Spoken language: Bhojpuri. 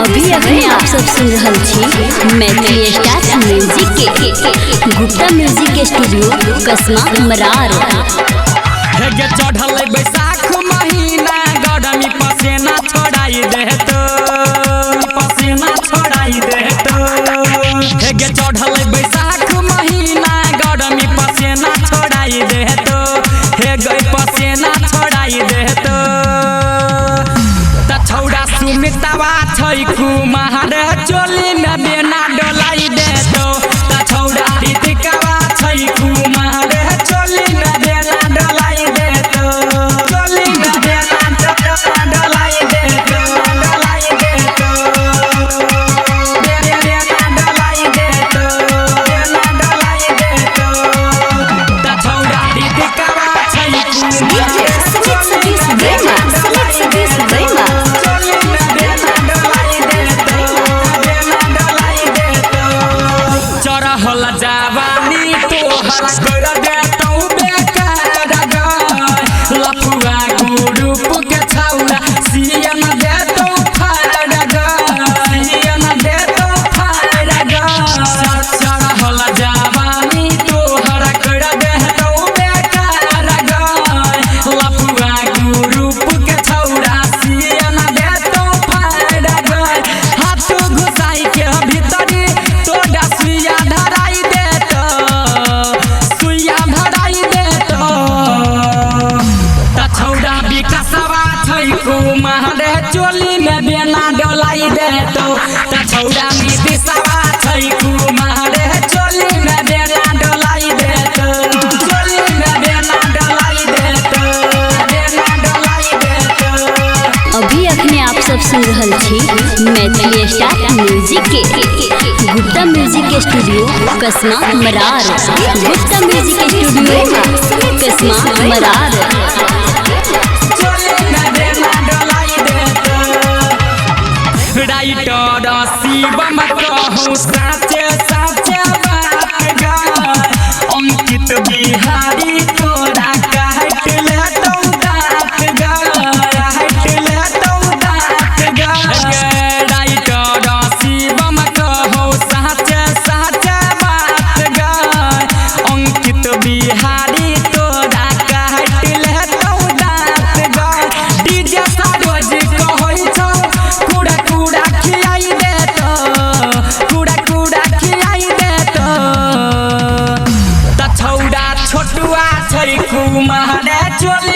अभी अखने आप सब सुन रहल छी मैथिली स्टार म्यूजिक के गुप्ता म्यूजिक स्टूडियो कसमा मरार। हेगे चढ़ल बैसाख महीना गरमी पसेना छोड़ाई देतो, पसेना छोड़ाई देतो। हेगे चढ़ल बैसाख महीना गरमी पसेना छोड़ाई देतो, हेगे पसेना छोड़ाई देतो। त छौड़ा सुमितवा छै कुमार चोली में बेना डोलाई देतो, त छौड़ा दीदिकवा छै कुमार चोली में बेना डोलाई देतो, चोली में बेना डोलाई देतो, डोलाई देतो, बेना डोलाई देतो, बेना डोलाई देतो। त छौड़ा दीदिकवा छै चढ़ल जवानी तोहरा कर देतौ बेकार गय, लफुआ ग्रुप के छौड़ा सियन देतौ फाड़ गय, सियन देतौ फाड़ गय। चढ़ल जवानी तोहरा कर देतौ बेकार गय, लफुआ ग्रुप के छौड़ा सियन देतौ फाड़ गय। हाथ घुसाई के भीतरी तोड़ा सुइया धराई देतो, सुइया धराई देतो। त छौड़ा विकासवा छै कुमार चोली में बेना डोलाई देतो, त छौड़ा नीतीशवा छै कुमार चोली में बेना डोलाई देतो, चोली में बेना डोलाई देतो, बेना डोलाई देतो। अभी अखने आप सब सुन रहल छी मैथिली स्टार म्यूजिक के गुप्ता म्यूजिक स्टूडियो कसमा मरार। गुप्ता म्यूजिक स्टूडियो कसमा मरार। राइटर शिवम कहूँ साचे साचे बात गय, अंकित बिहारी तोरा काट लेतौ दाँत गय, काट लेतौ दाँत गय। राइटर शिवम कहूँ साचे साचे बात गय, अंकित बिहारी तोरा काट लेतौ दाँत गय। डीजे सरोज कहै छौ कूड़ा कूड़ा खियाई देतो, कूड़ा कूड़ा खियाई देतो। त छौड़ा छोटुआ छै कुमार चोली